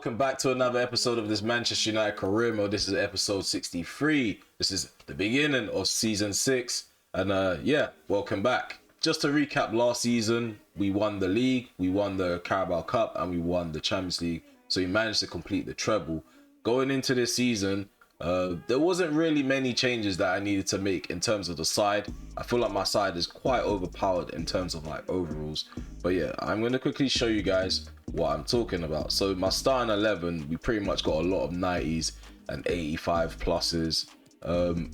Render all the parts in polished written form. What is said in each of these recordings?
welcome back to another episode of this Manchester United career mode. This is episode 63. This is the beginning of season 6, and yeah, welcome back. Just to recap, last season we won the league, we won the Carabao Cup, and we won the Champions League, so we managed to complete the treble. Going into this season, there wasn't really many changes that I needed to make in terms of the side. I feel like my side is quite overpowered in terms of like overalls, but yeah, I'm going to quickly show you guys what I'm talking about. So my starting 11, we pretty much got a lot of 90s and 85 pluses.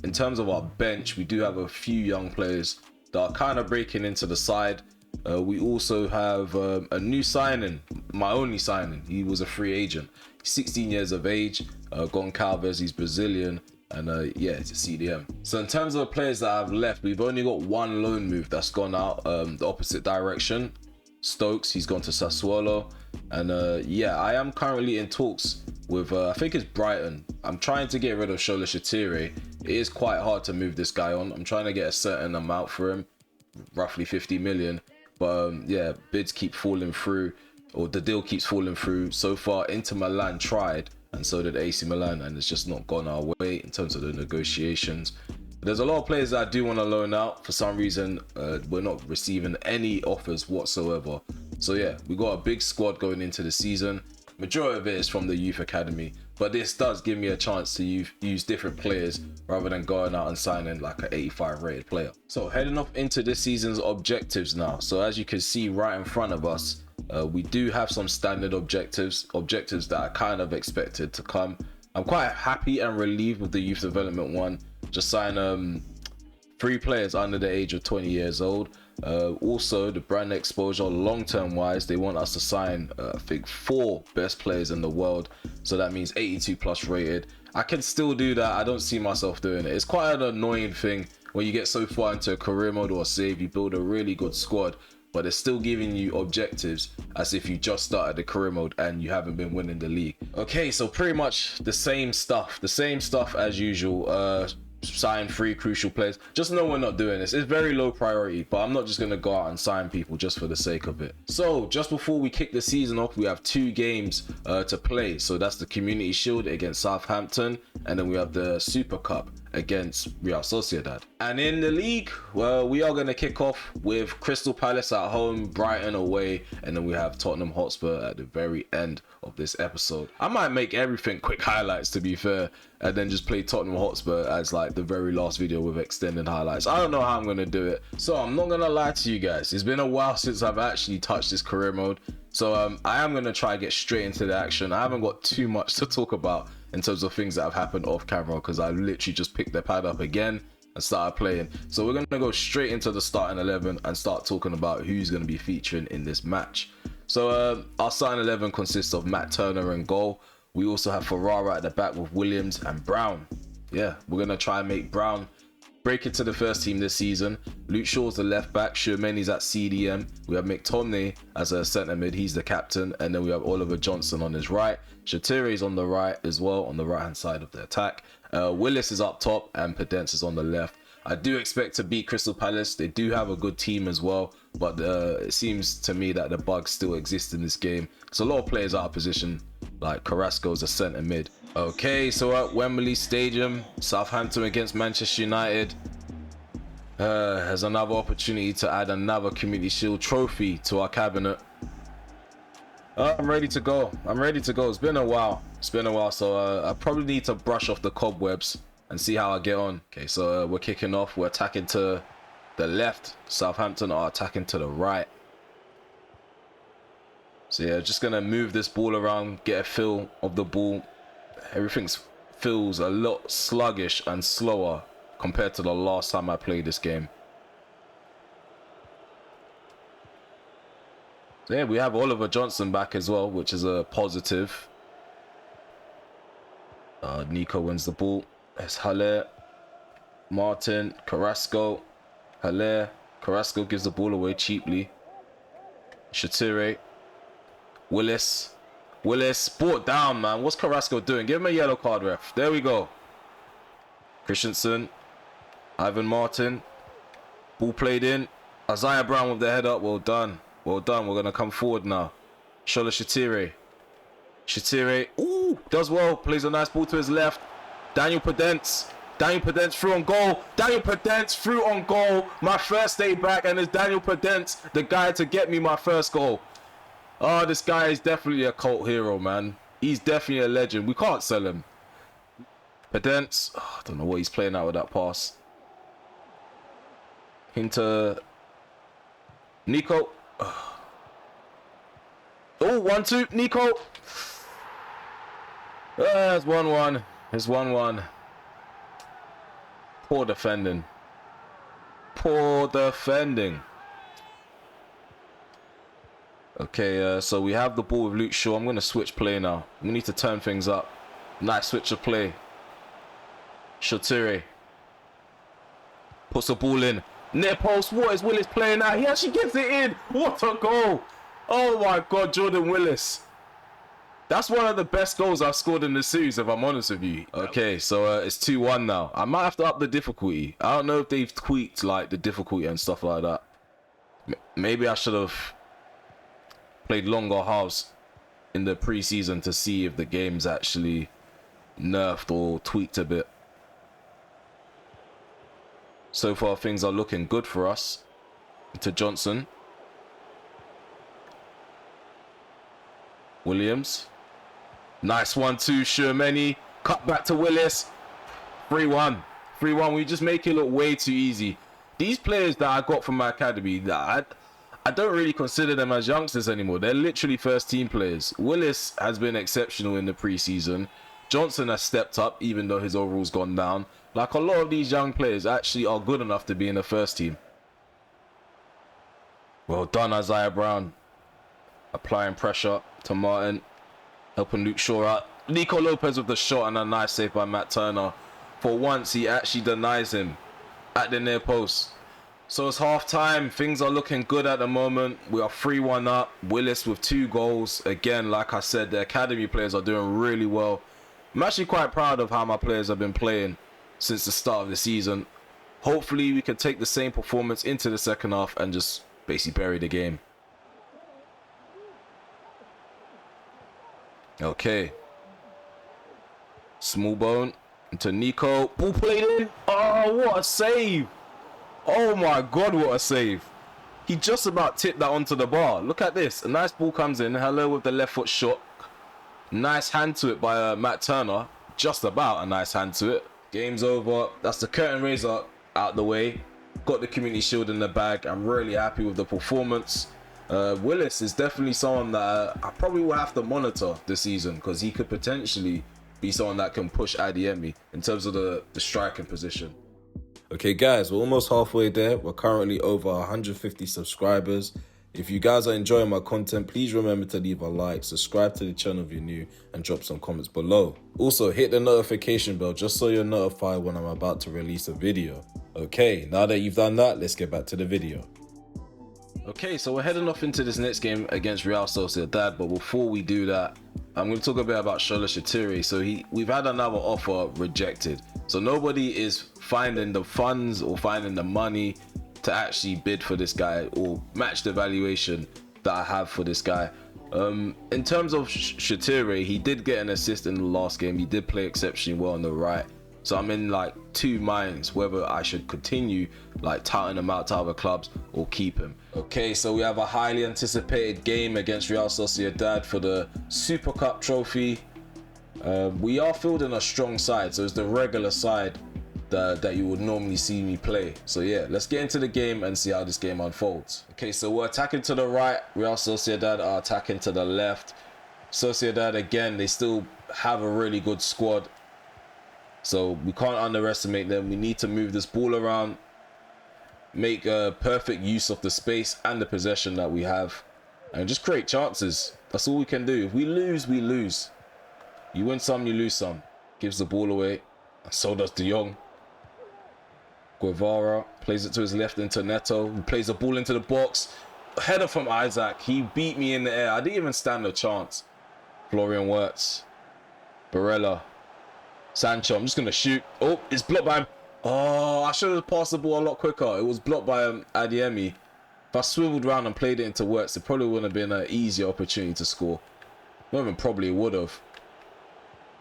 In terms of our bench, we do have a few young players that are kind of breaking into the side. We also have a new signing, my only signing. He was a free agent. He's 16 years of age, Goncalves, he's Brazilian, and yeah, it's a CDM. So in terms of the players that I've left, we've only got one loan move that's gone out the opposite direction. Stokes, he's gone to Sassuolo, and yeah, I am currently in talks with I think it's Brighton. I'm trying to get rid of Sociedad. It is quite hard to move this guy on. I'm trying to get a certain amount for him, roughly 50 million, but yeah, bids keep falling through, or the deal keeps falling through. So far, Inter Milan tried, and so did AC Milan, and it's just not gone our way in terms of the negotiations. There's a lot of players that I do want to loan out. For some reason, we're not receiving any offers whatsoever. So yeah, we got a big squad going into the season. Majority of it is from the youth academy, but this does give me a chance to use different players rather than going out and signing like an 85 rated player. So heading off into this season's objectives now. So as you can see right in front of us, we do have some standard objectives that I kind of expected to come. I'm quite happy and relieved with the youth development one. Just sign 3 players under the age of 20 years old. Also, the brand exposure long-term wise, they want us to sign I think 4 best players in the world, so that means 82 plus rated. I can still do that. I don't see myself doing it. It's quite an annoying thing when you get so far into a career mode or a save, you build a really good squad, but it's still giving you objectives as if you just started the career mode and you haven't been winning the league. Okay, so pretty much the same stuff as usual. Sign 3 crucial players. Just know we're not doing this. It's very low priority, but I'm not just going to go out and sign people just for the sake of it. So just before we kick the season off, we have 2 games to play. So that's the Community Shield against Southampton, and then we have the Super Cup against Real Sociedad. And in the league, well, we are going to kick off with Crystal Palace at home, Brighton away, and then we have Tottenham Hotspur at the very end of this episode. I might make everything quick highlights, to be fair, and then just play Tottenham Hotspur as like the very last video with extended highlights. I don't know how I'm going to do it, so I'm not going to lie to you guys. It's been a while since I've actually touched this career mode, so I am going to try to get straight into the action. I haven't got too much to talk about in terms of things that have happened off camera, because I literally just picked the pad up again and started playing. So we're going to go straight into the starting 11 and start talking about who's going to be featuring in this match. So our starting 11 consists of Matt Turner in goal. We also have Ferrara at the back with Williams and Brown. Yeah, we're going to try and make Brown break into the first team this season. Luke Shaw's the left back, Shermani's at CDM. We have McTominay as a centre mid, he's the captain, and then we have Oliver Johnson on his right. Shaqiri's on the right as well, on the right hand side of the attack. Willis is up top and Pedence is on the left. I do expect to beat Crystal Palace. They do have a good team as well, but it seems to me that the bugs still exist in this game. So a lot of players out of position, like Carrasco's a centre mid. Okay, so at Wembley Stadium, Southampton against Manchester United. Has another opportunity to add another Community Shield trophy to our cabinet. I'm ready to go. It's been a while. So I probably need to brush off the cobwebs and see how I get on. Okay, so we're kicking off. We're attacking to the left. Southampton are attacking to the right. So yeah, just gonna move this ball around, get a feel of the ball. Everything feels a lot sluggish and slower compared to the last time I played this game. So yeah, we have Oliver Johnson back as well, which is a positive. Nico wins the ball. It's Haller, Martin, Carrasco, Haller. Carrasco gives the ball away cheaply. Shaqiri, Willis, brought down, man. What's Carrasco doing? Give him a yellow card, ref. There we go. Christensen, Ivan Martin, ball played in. Isaiah Brown with the head up. Well done. We're gonna come forward now. Shola Shaqiri. Shatire, ooh, does well. Plays a nice ball to his left. Daniel Podence through on goal. Daniel Podence through on goal. My first day back, and it's Daniel Podence, the guy to get me my first goal. Oh, this guy is definitely a cult hero, man. He's definitely a legend. We can't sell him. Podence, I don't know what he's playing out with that pass. Into Nico. Oh, 1-2, Nico. It's 1-1. It's 1-1. Poor defending. Poor defending. Okay, so we have the ball with Luke Shaw. I'm going to switch play now. We need to turn things up. Nice switch of play. Shatire puts the ball in. Near post. What is Willis playing at? He actually gets it in. What a goal. Oh my God, Jordan Willis. That's one of the best goals I've scored in the series, if I'm honest with you. Okay, so it's 2-1 now. I might have to up the difficulty. I don't know if they've tweaked like the difficulty and stuff like that. Maybe I should have played longer halves in the preseason to see if the game's actually nerfed or tweaked a bit. So far, things are looking good for us. To Johnson. Williams. Nice 1-2, Shermany. Cut back to Willis. 3-1. 3-1. We just make it look way too easy. These players that I got from my academy, that I don't really consider them as youngsters anymore. They're literally first team players. Willis has been exceptional in the preseason. Johnson has stepped up, even though his overall's gone down. Like, a lot of these young players actually are good enough to be in the first team. Well done, Isaiah Brown. Applying pressure to Martin. Helping Luke Shaw out. Nico Lopez with the shot and a nice save by Matt Turner. For once, he actually denies him at the near post. So it's half time. Things are looking good at the moment. We are 3-1 up. Willis with 2 goals. Again, like I said, the academy players are doing really well. I'm actually quite proud of how my players have been playing since the start of the season. Hopefully, we can take the same performance into the second half and just basically bury the game. Okay. Small bone into Nico. Ball played in. Oh, what a save. Oh my God, what a save. He just about tipped that onto the bar. Look at this. A nice ball comes in. Hello with the left foot shot. Nice hand to it by Matt Turner. Just about a nice hand to it. Game's over. That's the curtain raiser out the way. Got the community shield in the bag. I'm really happy with the performance. Willis is definitely someone that I probably will have to monitor this season, because he could potentially be someone that can push Adeyemi in terms of the striking position. Okay guys, we're almost halfway there. We're currently over 150 subscribers. If you guys are enjoying my content, please remember to leave a like, subscribe to the channel if you're new, and drop some comments below. Also, hit the notification bell just so you're notified when I'm about to release a video. Okay, now that you've done that, let's get back to the video. Okay, so we're heading off into this next game against Real Sociedad, but before we do that, I'm going to talk a bit about Shola Shatire. So we've had another offer rejected. So nobody is finding the funds or finding the money to actually bid for this guy or match the valuation that I have for this guy. In terms of Shatire, he did get an assist in the last game. He did play exceptionally well on the right. So I'm in like 2 minds whether I should continue like touting him out to other clubs or keep him. Okay, so we have a highly anticipated game against Real Sociedad for the Super Cup trophy. We are fielding a strong side, so it's the regular side that you would normally see me play. So yeah, let's get into the game and see how this game unfolds. Okay, so we're attacking to the right. Real Sociedad are attacking to the left. Sociedad, again, they still have a really good squad, so we can't underestimate them. We need to move this ball around, make a perfect use of the space and the possession that we have, and just create chances. That's all we can do. If we lose, we lose. You win some, you lose some. Gives the ball away, and so does De Jong. Guevara plays it to his left into Neto, who plays the ball into the box. Header from Isaac. He beat me in the air. I didn't even stand a chance. Florian Wirtz. Barella. Sancho. I'm just going to shoot. Oh, it's blocked by him. Oh, I should have passed the ball a lot quicker. It was blocked by Adeyemi. If I swiveled around and played it into Wirtz, it probably wouldn't have been an easier opportunity to score. Not even probably would have.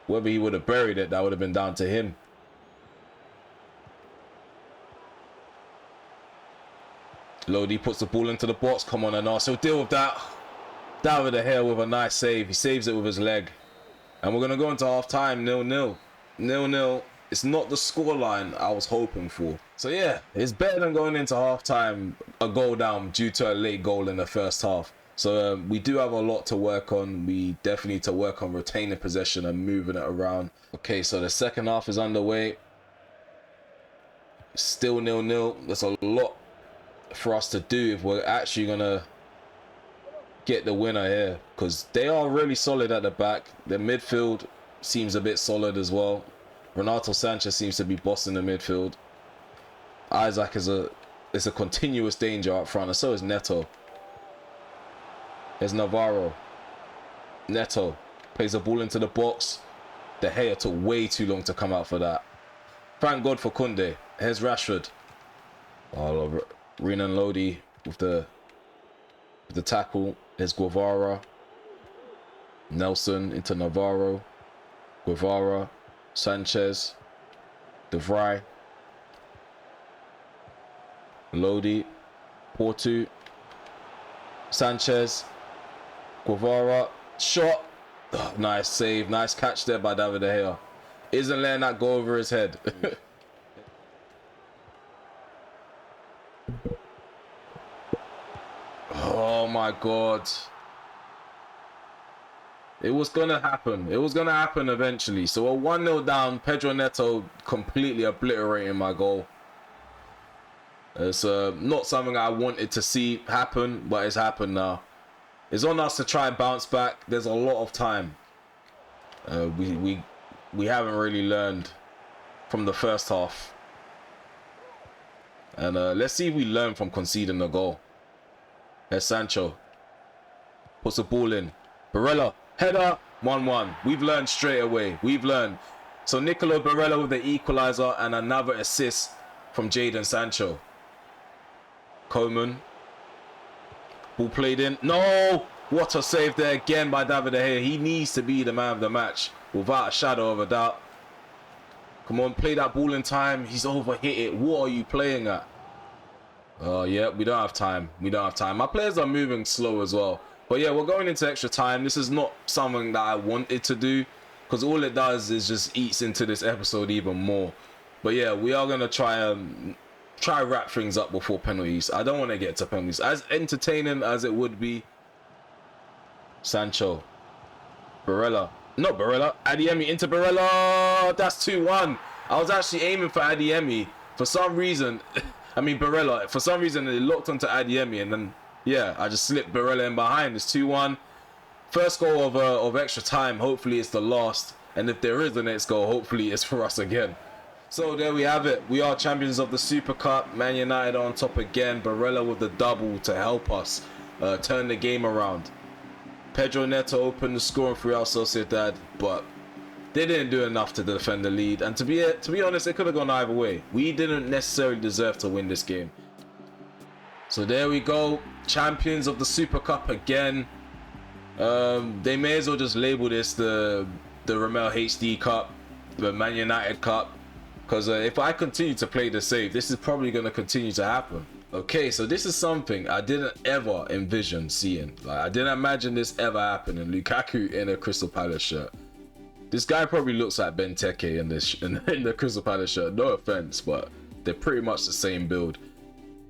Whether he would have buried it, that would have been down to him. Lodi puts the ball into the box. Come on, and also deal with that. Down with the hair with a nice save. He saves it with his leg. And we're going to go into half-time, 0-0. 0-0. It's not the scoreline I was hoping for. So yeah, it's better than going into half-time a goal down due to a late goal in the first half. So we do have a lot to work on. We definitely need to work on retaining possession and moving it around. Okay, so the second half is underway. Still 0-0. There's a lot for us to do if we're actually going to get the winner here, because they are really solid at the back. The midfield seems a bit solid as well. Renato Sanchez seems to be bossing the midfield. Isaac is a continuous danger up front, and so is Neto. There's Navarro. Neto plays the ball into the box. De Gea took way too long to come out for that. Thank God for Kunde. Here's Rashford. Oh, Renan Lodi with the tackle. There's Guevara. Nelson into Navarro. Guevara. Sanchez. De Vrij. Lodi. Porto. Sanchez. Guevara. Shot. Oh, nice save. Nice catch there by David De Gea. Isn't letting that go over his head. Oh my God. It was going to happen. It was going to happen eventually. So a 1-0 down. Pedro Neto completely obliterating my goal. It's not something I wanted to see happen, but it's happened now. It's on us to try and bounce back. There's a lot of time. We haven't really learned from the first half. And let's see if we learn from conceding the goal. There's Sancho. Puts the ball in. Barella. Header. 1-1. We've learned straight away. We've learned. So Nicolo Barella with the equaliser and another assist from Jadon Sancho. Coman. Ball played in. No! What a save there again by David De Gea. He needs to be the man of the match without a shadow of a doubt. Come on, play that ball in time. He's overhit it. What are you playing at? Oh, yeah, we don't have time. We don't have time. My players are moving slow as well. But yeah, we're going into extra time. This is not something that I wanted to do, because all it does is just eats into this episode even more. But yeah, we are going to try wrap things up before penalties. I don't want to get to penalties. As entertaining as it would be. Sancho. Barella. Not Barella. Adeyemi into Barella. That's 2-1. I was actually aiming for Adeyemi. For some reason, I mean Barella. For some reason, it locked onto Adeyemi, and then yeah, I just slipped Barella in behind. It's 2-1. First goal of extra time. Hopefully it's the last. And if there is the next goal, hopefully it's for us again. So there we have it. We are champions of the Super Cup. Man United on top again. Barella with the double to help us turn the game around. Pedro Neto opened the score for Real Sociedad, but they didn't do enough to defend the lead. And to be honest, it could have gone either way. We didn't necessarily deserve to win this game. So there we go. Champions of the Super Cup again. They may as well just label this the Ramel HD Cup, the Man United Cup. Because if I continue to play the save, this is probably going to continue to happen. Okay, so this is something I didn't ever envision seeing. Like, I didn't imagine this ever happening. Lukaku in a Crystal Palace shirt. This guy probably looks like Benteke in the Crystal Palace shirt. No offense, but they're pretty much the same build.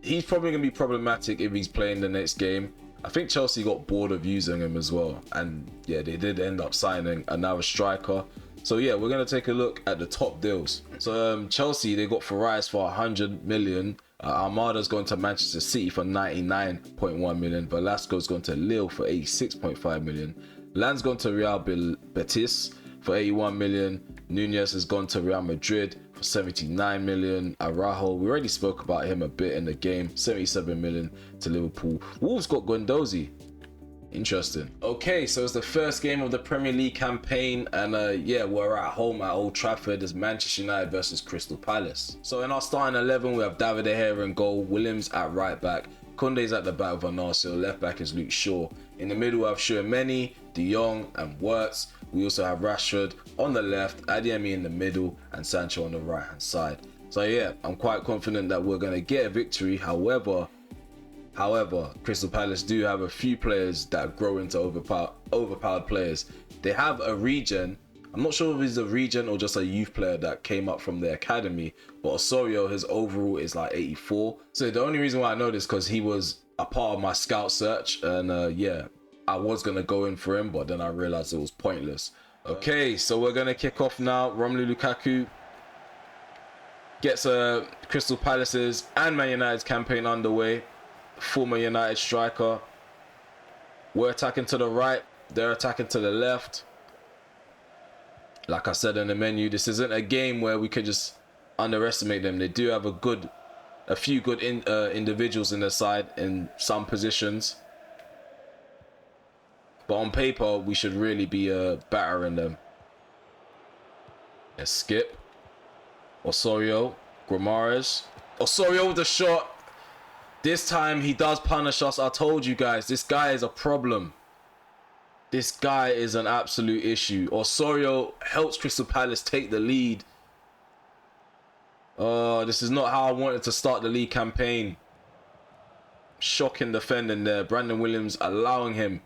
He's probably going to be problematic if he's playing the next game. I think Chelsea got bored of using him as well. And yeah, they did end up signing another striker. So yeah, we're going to take a look at the top deals. So Chelsea, they got Farais for 100 million. Armada's gone to Manchester City for 99.1 million. Velasco's gone to Lille for 86.5 million. Land's gone to Real Betis for 81 million. Nunez has gone to Real Madrid for 79 million. Araujo, we already spoke about him a bit in the game, 77 million to Liverpool. Wolves got Guendouzi. Interesting. Okay, so it's the first game of the Premier League campaign, and yeah, we're at home at Old Trafford as Manchester United versus Crystal Palace. So in our starting 11, we have David De Gea in goal, Williams at right back, Kunde's at the back of Arsenal. Left back is Luke Shaw. In the middle, we have Schumanni, De Jong, and Wirtz. We also have Rashford on the left, Adeyemi in the middle, and Sancho on the right-hand side. So yeah, I'm quite confident that we're going to get a victory. However, Crystal Palace do have a few players that grow into overpowered players. They have a regen. I'm not sure if he's a regen or just a youth player that came up from the academy, but Osorio, his overall is like 84. So the only reason why I know this because he was a part of my scout search, and yeah, I was gonna go in for him, but then I realized it was pointless. Okay, so we're gonna kick off now. Romelu Lukaku gets Crystal Palace's and Man United's campaign underway. Former United striker. We're attacking to the right, they're attacking to the left. Like I said in the menu, this isn't a game where we could just underestimate them. They do have a few good individuals in their side in some positions, but on paper we should really be battering them. Let's skip. Osorio, Guimaraes. Osorio with the shot. This time he does punish us. I told you guys, this guy is a problem. This guy is an absolute issue. Osorio helps Crystal Palace take the lead. This is not how I wanted to start the league campaign. Shocking defending there. Brandon Williams allowing him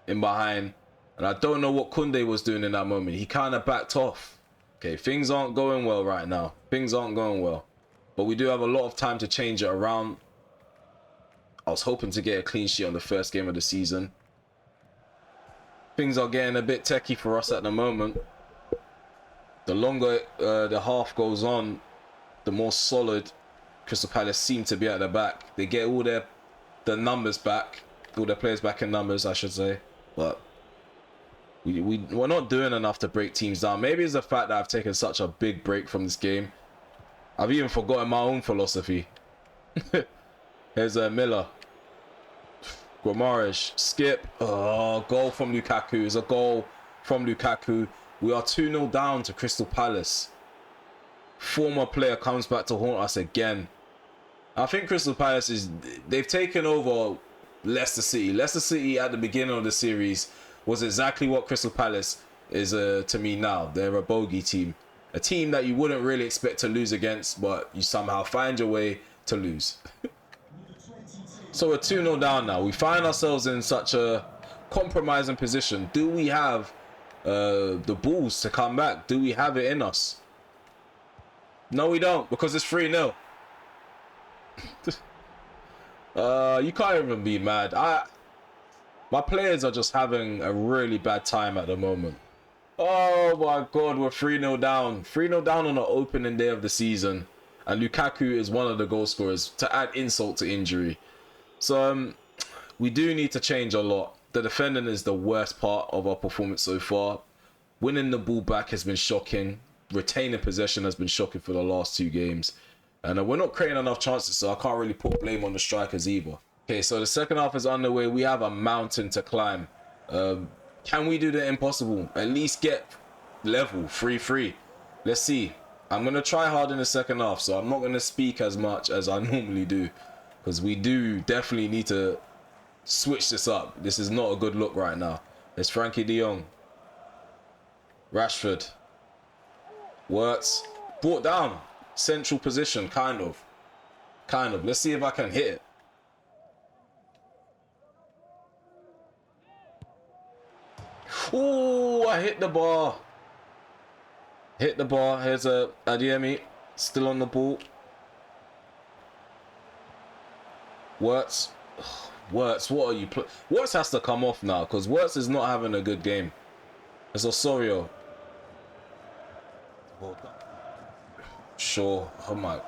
in behind. And I don't know what Kunde was doing in that moment. He kind of backed off. Okay, things aren't going well right now. Things aren't going well. But we do have a lot of time to change it around. I was hoping to get a clean sheet on the first game of the season. Things are getting a bit techie for us at the moment. The longer the half goes on, the more solid Crystal Palace seem to be at the back. They get all their numbers back, all their players back in numbers, I should say. But we're not doing enough to break teams down. Maybe it's the fact that I've taken such a big break from this game. I've even forgotten my own philosophy. Here's Miller. Guimaraes, skip. Oh, goal from Lukaku. It's a goal from Lukaku. We are 2-0 down to Crystal Palace. Former player comes back to haunt us again. I think Crystal Palace they've taken over Leicester City. Leicester City at the beginning of the series was exactly what Crystal Palace is to me now. They're a bogey team. A team that you wouldn't really expect to lose against, but you somehow find your way to lose. So we're 2-0 down now. We find ourselves in such a compromising position. Do we have the balls to come back? Do we have it in us? No, we don't, because it's 3-0. You can't even be mad. My players are just having a really bad time at the moment. Oh my God, we're 3-0 down. 3-0 down on the opening day of the season. And Lukaku is one of the goal scorers, to add insult to injury. So we do need to change a lot. The defending is the worst part of our performance so far. Winning the ball back has been shocking. Retaining possession has been shocking for the last 2 games. And we're not creating enough chances, so I can't really put blame on the strikers either. Okay, so the second half is underway. We have a mountain to climb. Can we do the impossible? At least get level 3-3. Let's see. I'm going to try hard in the second half, so I'm not going to speak as much as I normally do. Because we do definitely need to switch this up. This is not a good look right now. There's Frankie de Jong. Rashford. Wirtz. Brought down. Central position, kind of. Let's see if I can hit it. Ooh, I hit the bar. Hit the bar. Here's Adeyemi. Still on the ball. Wirtz. Wirtz, what are you Wirtz has to come off now, because Wirtz is not having a good game. It's Osorio. Sure. Oh my.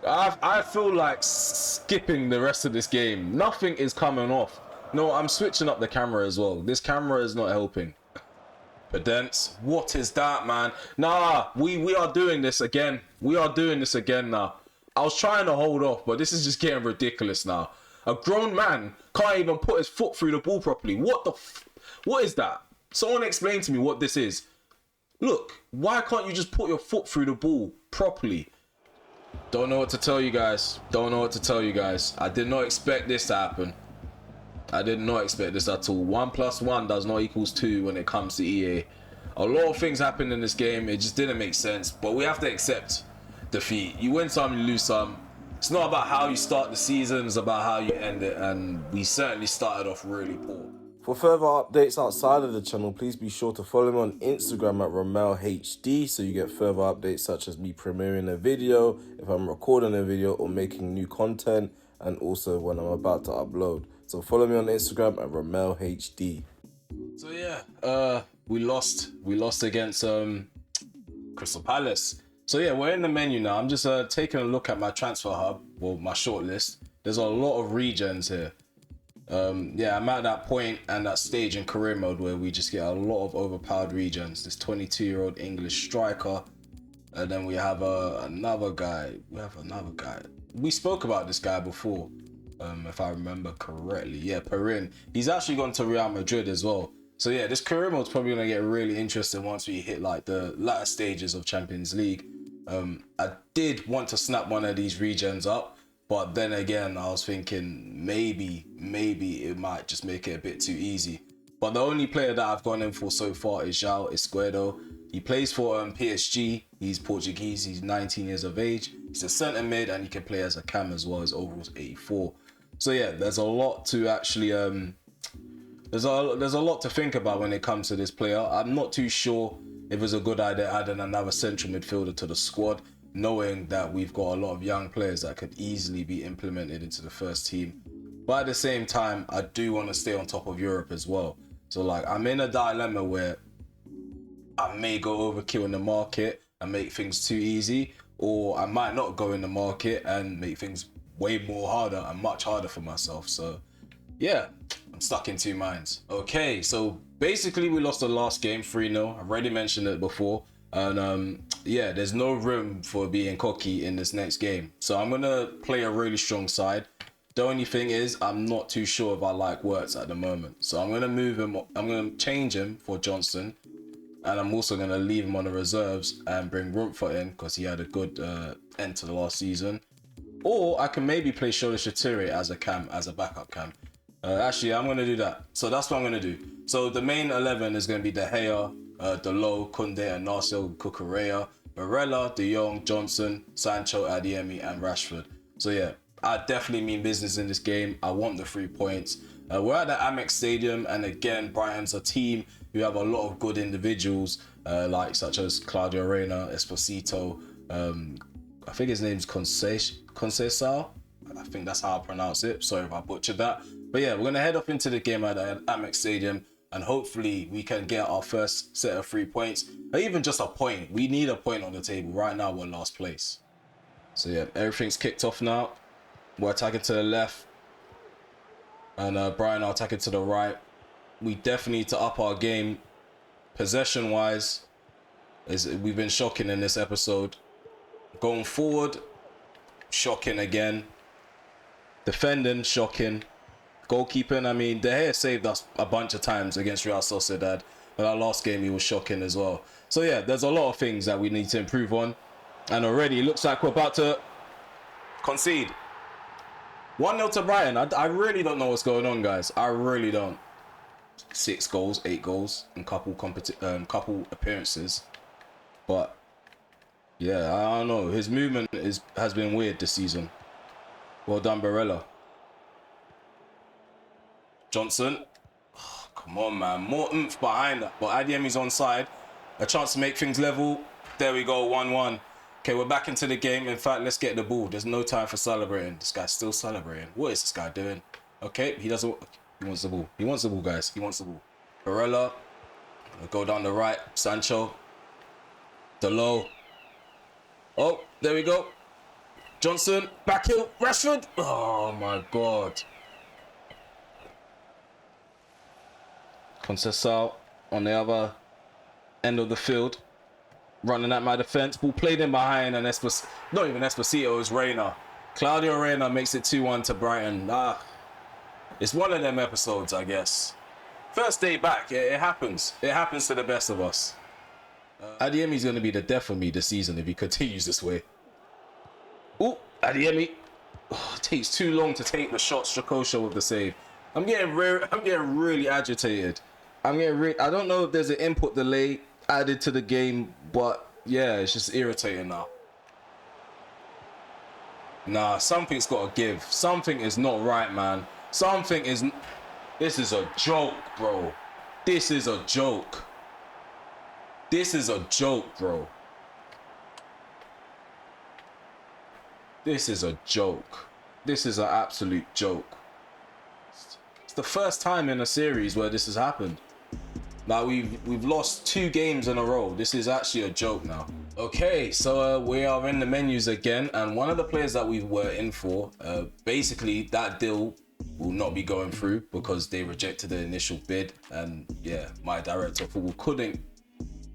I feel like skipping the rest of this game. Nothing is coming off. No, I'm switching up the camera as well. This camera is not helping. Pedence. What is that, man? Nah, we are doing this again. We are doing this again now. I was trying to hold off, but this is just getting ridiculous now. A grown man can't even put his foot through the ball properly. What is that? Someone explain to me what this is. Look, why can't you just put your foot through the ball properly? Don't know what to tell you guys. Don't know what to tell you guys. I did not expect this to happen. I did not expect this at all. 1 + 1 does not equals 2 when it comes to EA. A lot of things happened in this game. It just didn't make sense. But we have to accept defeat. You win some, you lose some. It's not about how you start the season. It's about how you end it. And we certainly started off really poor. For further updates outside of the channel, please be sure to follow me on Instagram at RamelHD so you get further updates such as me premiering a video, if I'm recording a video or making new content, and also when I'm about to upload. So follow me on Instagram at RamelHD. So yeah, we lost against Crystal Palace. So yeah, we're in the menu now. I'm just taking a look at my transfer hub, well, my shortlist. There's a lot of regens here. Yeah, I'm at that point and that stage in career mode where we just get a lot of overpowered regens. This 22-year-old English striker, and then we have another guy. We spoke about this guy before, if I remember correctly. Yeah, Perin. He's actually gone to Real Madrid as well. So yeah, this career mode's probably gonna get really interesting once we hit like the latter stages of Champions League. I did want to snap one of these regens up. But then again, I was thinking maybe it might just make it a bit too easy. But the only player that I've gone in for so far is João Esquerdo. He plays for PSG. He's Portuguese. He's 19 years of age. He's a centre mid and he can play as a cam as well. His overall's 84. So yeah, there's a lot to actually there's a lot to think about when it comes to this player. I'm not too sure if it's a good idea adding another central midfielder to the squad, knowing that we've got a lot of young players that could easily be implemented into the first team. But at the same time, I do want to stay on top of Europe as well. So like, I'm in a dilemma where I may go overkill in the market and make things too easy, or I might not go in the market and make things way more harder and much harder for myself. So yeah, I'm stuck in two minds. Okay, so basically we lost the last game 3-0. I've already mentioned it before. And yeah, there's no room for being cocky in this next game. So I'm going to play a really strong side. The only thing is, I'm not too sure if I like Wirtz at the moment. So I'm going to move him. I'm going to change him for Johnson. And I'm also going to leave him on the reserves and bring Rumpfer in because he had a good end to the last season. Or I can maybe play Shola Shatiri as a backup cam. Actually, I'm going to do that. So that's what I'm going to do. So the main 11 is going to be De Gea, Delo, Koundé, and Marcel Cucurella, Barella, De Jong, Johnson, Sancho, Adeyemi, and Rashford. So yeah, I definitely mean business in this game. I want the 3 points. We're at the Amex Stadium, and again, Brighton's a team who have a lot of good individuals, such as Claudio Reyna, Esposito. I think his name's Conceição. I think that's how I pronounce it. Sorry if I butchered that. But yeah, we're gonna head up into the game at the Amex Stadium. And hopefully we can get our first set of 3 points, or even just a point. We need a point on the table. Right now we're last place. So yeah, everything's kicked off now. We're attacking to the left, and Brian are attacking to the right. We definitely need to up our game. Possession wise, we've been shocking in this episode. Going forward, shocking again. Defending, shocking. Goalkeeping, I mean, De Gea saved us a bunch of times against Real Sociedad. But our last game, he was shocking as well. So yeah, there's a lot of things that we need to improve on. And already, it looks like we're about to concede. 1-0 to Brighton. I really don't know what's going on, guys. I really don't. 6 goals, 8 goals in couple appearances. But yeah, I don't know. His movement has been weird this season. Well done, Barella. Johnson. Oh, come on, man. More oomph behind that. But Adeyemi's onside. A chance to make things level. There we go, 1-1. Okay, we're back into the game. In fact, let's get the ball. There's no time for celebrating. This guy's still celebrating. What is this guy doing? Okay, he wants the ball. He wants the ball, guys. He wants the ball. Barella. Go down the right. Sancho. Delo. Oh, there we go. Johnson. Back heel. Rashford. Oh, my God. Conceição on the other end of the field, running at my defense. Ball played in behind, and not even Esposito, it's Reyna. Claudio Reyna makes it 2-1 to Brighton. It's one of them episodes, I guess. First day back, it happens. It happens to the best of us. Adeyemi's going to be the death of me this season if he continues this way. Oh, Adeyemi. Oh, it takes too long to take the shot. Strakosha with the save. I'm getting really agitated. I don't know if there's an input delay added to the game, but yeah, it's just irritating now. Nah, something's got to give. Something is not right, man. This is a joke, bro. This is a joke. This is a joke, bro. This is a joke. This is an absolute joke. It's the first time in a series where this has happened. Now we've lost 2 games in a row. This is actually a joke now. Okay, so we are in the menus again, and one of the players that we were in for, basically that deal will not be going through because they rejected the initial bid, and yeah, my director of football couldn't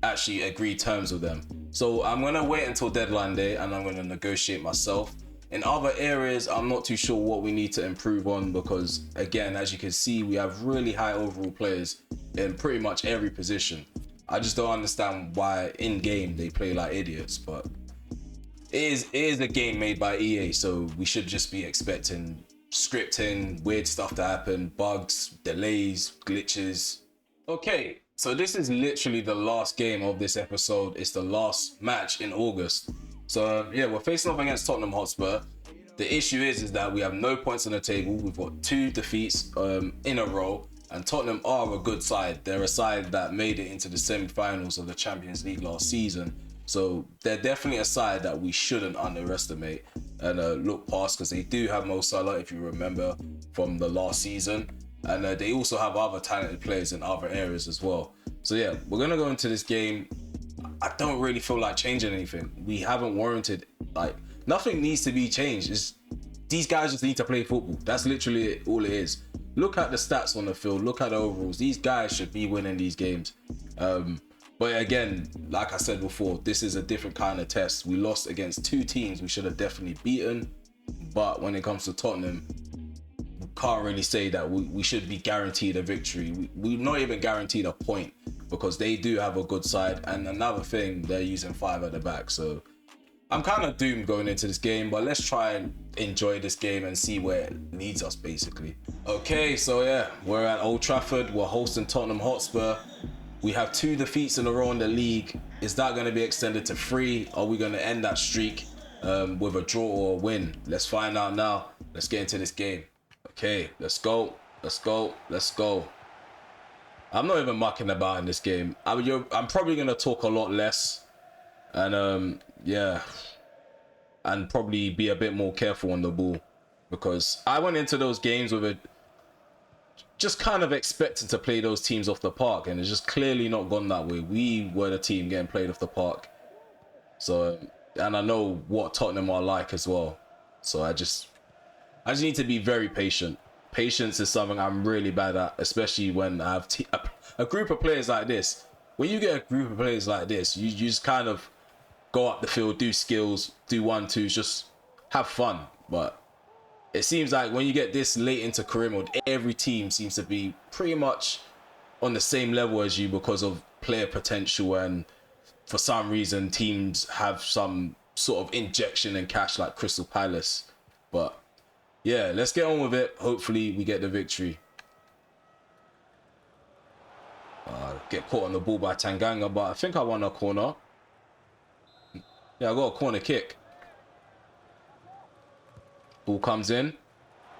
actually agree terms with them. So I'm gonna wait until deadline day and I'm gonna negotiate myself. In other areas, I'm not too sure what we need to improve on because, again, as you can see, we have really high overall players in pretty much every position. I just don't understand why in game they play like idiots, but it is a game made by EA, so we should just be expecting scripting, weird stuff to happen, bugs, delays, glitches. Okay, so this is literally the last game of this episode. It's the last match in August. So yeah, we're facing off against Tottenham Hotspur. The issue is that we have no points on the table. We've got 2 defeats in a row, and Tottenham are a good side. They're a side that made it into the semi-finals of the Champions League last season. So they're definitely a side that we shouldn't underestimate and look past, because they do have Mo Salah, if you remember, from the last season. And they also have other talented players in other areas as well. So yeah, we're going to go into this game. I don't really feel like changing anything. We haven't warranted, like, nothing needs to be changed. These guys just need to play football. That's literally all it is. Look at the stats on the field. Look at the overalls. These guys should be winning these games. But again, like I said before, this is a different kind of test. We lost against 2 teams we should have definitely beaten. But when it comes to Tottenham, we can't really say that we should be guaranteed a victory. We're not even guaranteed a point because they do have a good side. And another thing, they're using 5 at the back. So I'm kind of doomed going into this game, but let's try and enjoy this game and see where it leads us, basically. Okay, so yeah, we're at Old Trafford. We're hosting Tottenham Hotspur. We have 2 defeats in a row in the league. Is that going to be extended to 3? Are we going to end that streak with a draw or a win? Let's find out now. Let's get into this game. Okay, let's go. Let's go. Let's go. I'm not even mucking about in this game. I'm probably going to talk a lot less. And yeah, and probably be a bit more careful on the ball, because I went into those games with just kind of expecting to play those teams off the park, and it's just clearly not gone that way. We were the team getting played off the park. So, and I know what Tottenham are like as well. So I just need to be very patient. Patience is something I'm really bad at, especially when I have a group of players like this. When you get a group of players like this, you just kind of go up the field, do skills, do 1-2s, just have fun. But it seems like when you get this late into career mode, every team seems to be pretty much on the same level as you because of player potential, and for some reason teams have some sort of injection in cash like Crystal Palace. But yeah, let's get on with it. Hopefully we get the victory. Get caught on the ball by Tanganga, but I think I won a corner. Yeah, I got a corner kick. Ball comes in.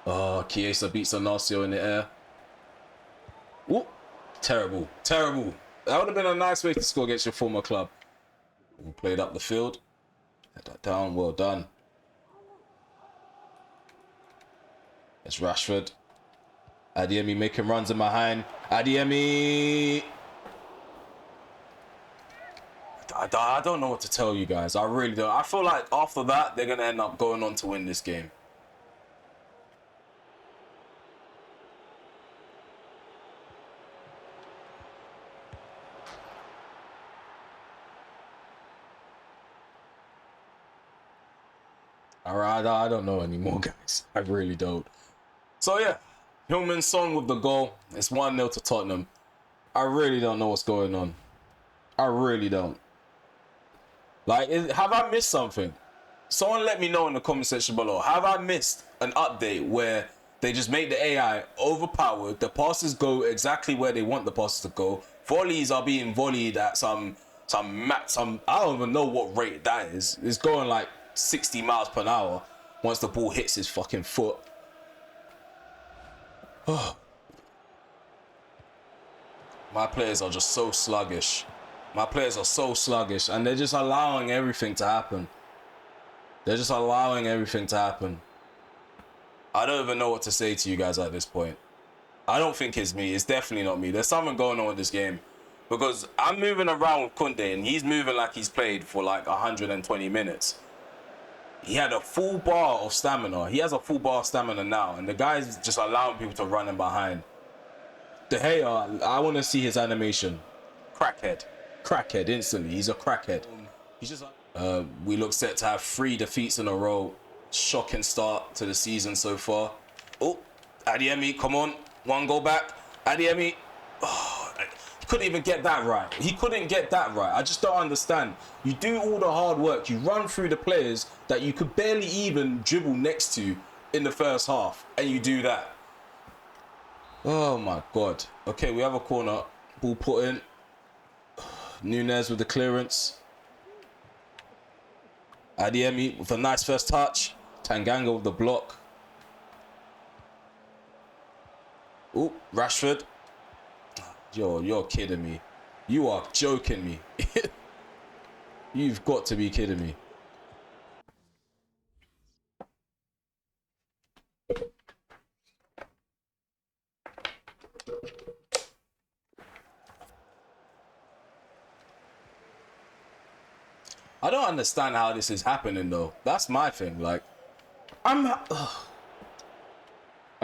Oh, Chiesa beats Anacio in the air. Ooh, terrible, terrible. That would have been a nice way to score against your former club. We played up the field. Head that down, well done. It's Rashford. Adeyemi making runs in behind. Adeyemi. I don't know what to tell you guys. I really don't. I feel like after that, they're going to end up going on to win this game. Alright, I don't know anymore, guys. I really don't. So yeah, Heung-min Son with the goal. It's 1-0 to Tottenham. I really don't know what's going on. I really don't. Like, have I missed something? Someone let me know in the comment section below. Have I missed an update where they just make the AI overpowered, the passes go exactly where they want the passes to go, volleys are being volleyed at some I don't even know what rate that is. It's going like 60 miles per hour once the ball hits his fucking foot. Oh. My players are just so sluggish. My players are so sluggish, and they're just allowing everything to happen. They're just allowing everything to happen. I don't even know what to say to you guys at this point. I don't think it's me. It's definitely not me. There's something going on with this game. Because I'm moving around with Kunde, and he's moving like he's played for like 120 minutes. He had a full bar of stamina. He has a full bar of stamina now, and the guy's just allowing people to run him behind. De Gea, I want to see his animation. Crackhead. Crackhead, instantly. He's a crackhead. He's just we look set to have 3 defeats in a row. Shocking start to the season so far. Oh, Adeyemi, come on. 1 goal back. Adeyemi. Oh, he couldn't even get that right. He couldn't get that right. I just don't understand. You do all the hard work. You run through the players that you could barely even dribble next to in the first half. And you do that. Oh my God. Okay, we have a corner. Ball put in. Nunez with the clearance. Adeyemi with a nice first touch. Tanganga with the block. Oh, Rashford. You're kidding me. You are joking me. You've got to be kidding me. I don't understand how this is happening though. That's my thing. Like, I'm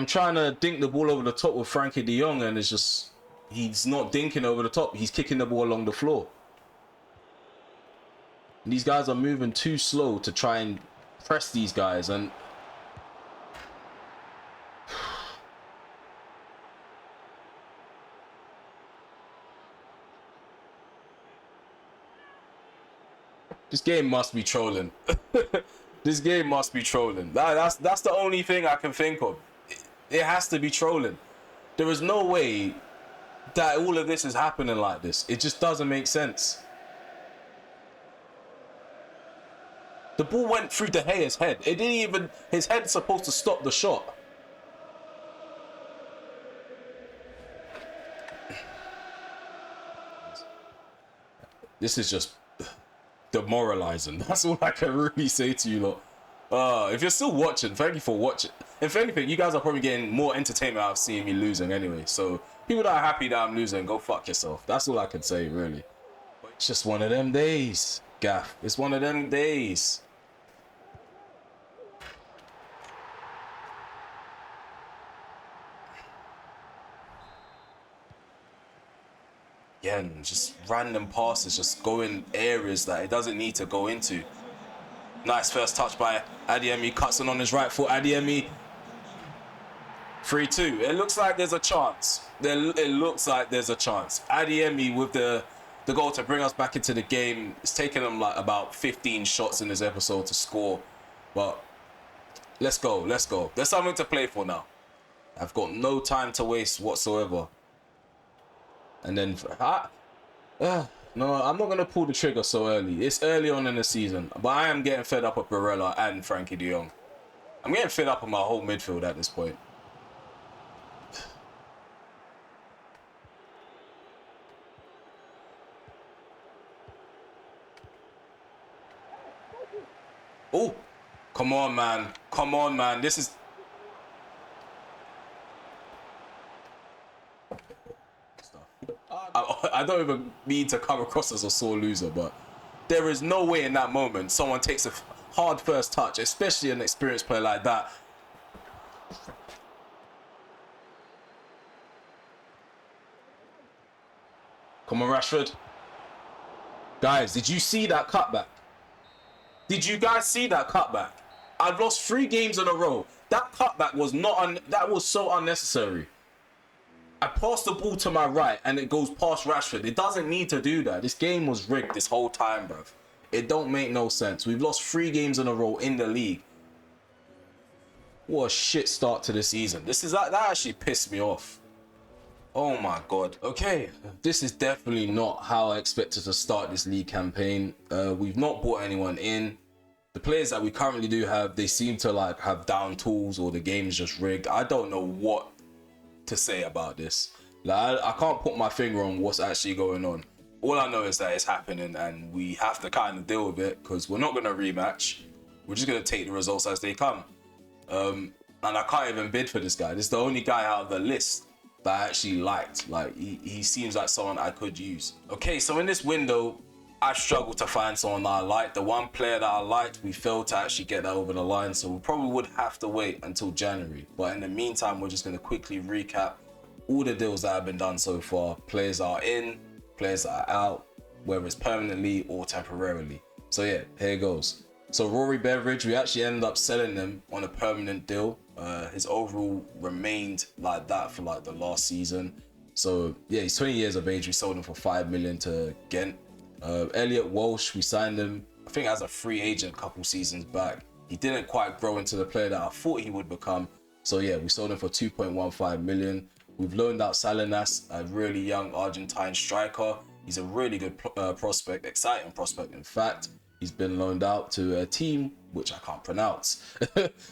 trying to dink the ball over the top with Frankie de Jong, and it's just, he's not dinking over the top. He's kicking the ball along the floor. And these guys are moving too slow to try and press these guys, and this game must be trolling. This game must be trolling. That's the only thing I can think of. It has to be trolling. There is no way that all of this is happening like this. It just doesn't make sense. The ball went through De Gea's head. It didn't even... His head's supposed to stop the shot. This is just demoralizing. That's all I can really say to you lot. If you're still watching, thank you for watching. If anything, you guys are probably getting more entertainment out of seeing me losing anyway. So people that are happy that I'm losing, go fuck yourself. That's all I can say, really. But it's just one of them days, Gaff. It's one of them days. Again, just random passes, just go in areas that it doesn't need to go into. Nice first touch by Adeyemi, cuts in on his right foot. Adeyemi, 3-2. It looks like there's a chance. It looks like there's a chance. Adeyemi with the goal to bring us back into the game. It's taken him like about 15 shots in this episode to score. But let's go, let's go. There's something to play for now. I've got no time to waste whatsoever. And then, no, I'm not going to pull the trigger so early. It's early on in the season. But I am getting fed up with Barella and Frankie de Jong. I'm getting fed up with my whole midfield at this point. Oh, come on, man. Come on, man. This is... I don't even mean to come across as a sore loser, but there is no way in that moment someone takes a hard first touch, especially an experienced player like that. Come on, Rashford. Guys, did you see that cutback? Did you guys see that cutback? I've lost 3 games in a row. That cutback was that was so unnecessary. I passed the ball to my right and it goes past Rashford. It doesn't need to do that. This game was rigged this whole time, bruv. It don't make no sense. We've lost 3 games in a row in the league. What a shit start to the season. That actually pissed me off. Oh my god. Okay, this is definitely not how I expected to start this league campaign. We've not brought anyone in. The players that we currently do have, they seem to like have down tools, or the game is just rigged. I don't know what to say about this. Like, I can't put my finger on what's actually going on. All I know is that it's happening, and we have to kind of deal with it, because we're not going to rematch. We're just going to take the results as they come. And I can't even bid for this guy. This is the only guy out of the list that I actually liked. Like, he seems like someone I could use. Okay, so in this window, I struggled to find someone that I liked. The one player that I liked, we failed to actually get that over the line, so we probably would have to wait until January. But in the meantime, we're just going to quickly recap all the deals that have been done so far. Players are in, players are out, whether it's permanently or temporarily. So yeah, here it goes. So Rory Beveridge, we actually ended up selling him on a permanent deal. His overall remained like that for like the last season. So yeah, he's 20 years of age. We sold him for 5 million to Ghent. Elliot Walsh, we signed him, I think, as a free agent a couple seasons back. He didn't quite grow into the player that I thought he would become. So yeah, we sold him for 2.15 million. We've loaned out Salinas, a really young Argentine striker. He's a really good prospect, exciting prospect in fact. He's been loaned out to a team which I can't pronounce.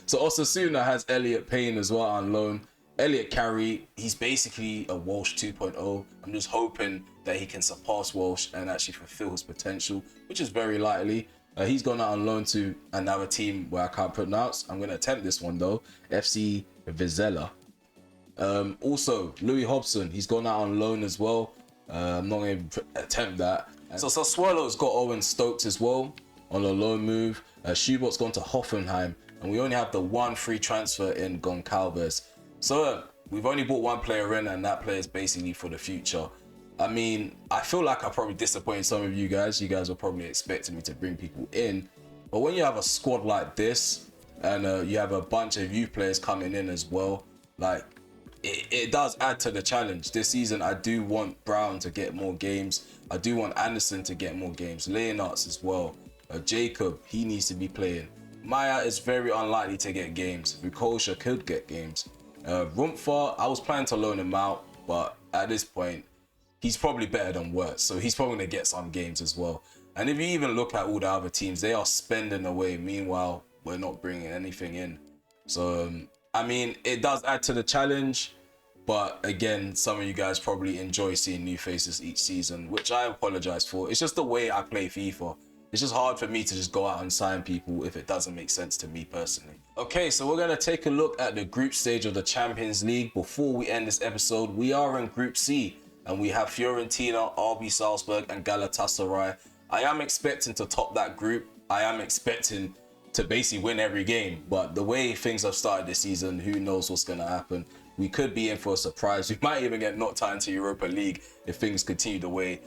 So Osasuna has Elliot Payne as well on loan. Elliot Carey, he's basically a Walsh 2.0. I'm just hoping that he can surpass Walsh and actually fulfill his potential, which is very likely. He's gone out on loan to another team where I can't pronounce. I'm going to attempt this one though, FC Vizela. Also, Louis Hobson, he's gone out on loan as well. I'm not going to attempt that. So Sassuolo's got Owen Stokes as well on a loan move. Schubert's gone to Hoffenheim, and we only have the one free transfer in Goncalves. So we've only bought one player in, and that player is basically for the future. I mean, I feel like I probably disappointed some of you guys. You guys were probably expecting me to bring people in. But when you have a squad like this, and you have a bunch of youth players coming in as well, like, it does add to the challenge. This season, I do want Brown to get more games. I do want Anderson to get more games. Leonards as well. Jacob, he needs to be playing. Maya is very unlikely to get games. Rukosha could get games. Rumpfer, I was planning to loan him out, but at this point, he's probably better than Wirtz, so he's probably going to get some games as well. And if you even look at all the other teams, they are spending away. Meanwhile, we're not bringing anything in. So, I mean, it does add to the challenge, but again, some of you guys probably enjoy seeing new faces each season, which I apologize for. It's just the way I play FIFA. It's just hard for me to just go out and sign people if it doesn't make sense to me personally. Okay, so we're going to take a look at the group stage of the Champions League. Before we end this episode, we are in Group C, and we have Fiorentina, RB Salzburg, and Galatasaray. I am expecting to top that group. I am expecting to basically win every game, but the way things have started this season, who knows what's going to happen. We could be in for a surprise. We might even get knocked out into Europa League if things continue the way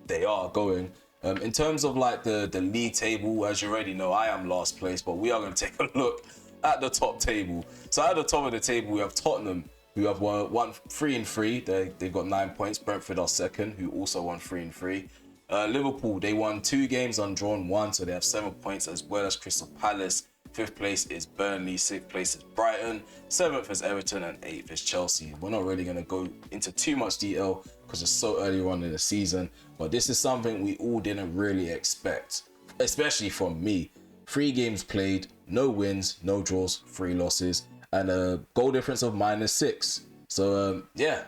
they are going. In terms of like the league table, as you already know, I am last place, but we are going to take a look at the top table. So at the top of the table, we have Tottenham, who have won 3 and 3. They've got 9 points. Brentford are second, who also won 3 and 3. Liverpool, they won 2 games, undrawn 1, so they have 7 points, as well as Crystal Palace. 5th place is Burnley, 6th place is Brighton, 7th is Everton, and 8th is Chelsea. We're not really going to go into too much detail because it's so early on in the season, but this is something we all didn't really expect, especially from me. 3 games played, no wins, no draws, 3 losses, and a goal difference of -6. So yeah,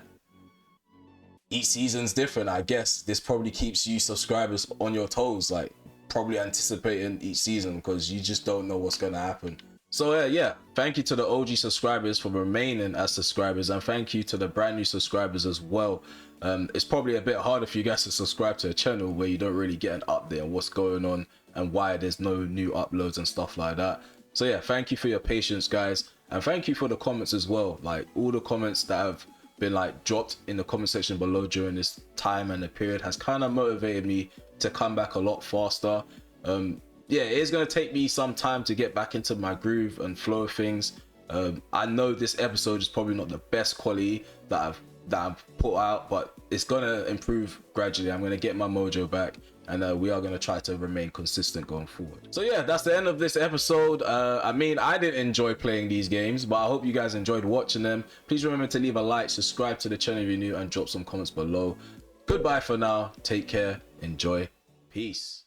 each season's different. I guess this probably keeps you subscribers on your toes, like probably anticipating each season, because you just don't know what's going to happen. So yeah, thank you to the OG subscribers for remaining as subscribers, and thank you to the brand new subscribers as well. It's probably a bit harder for you guys to subscribe to a channel where you don't really get an update on what's going on and why there's no new uploads and stuff like that. So yeah, thank you for your patience, guys, and thank you for the comments as well. Like, all the comments that have been like dropped in the comment section below during this time and the period has kind of motivated me to come back a lot faster. Yeah, it is going to take me some time to get back into my groove and flow of things. I know this episode is probably not the best quality that I've put out, but it's going to improve gradually. I'm going to get my mojo back, and we are going to try to remain consistent going forward. So yeah, that's the end of this episode. I mean, I didn't enjoy playing these games, but I hope you guys enjoyed watching them. Please remember to leave a like, subscribe to the channel if you're new, and drop some comments below. Goodbye for now. Take care. Enjoy. Peace.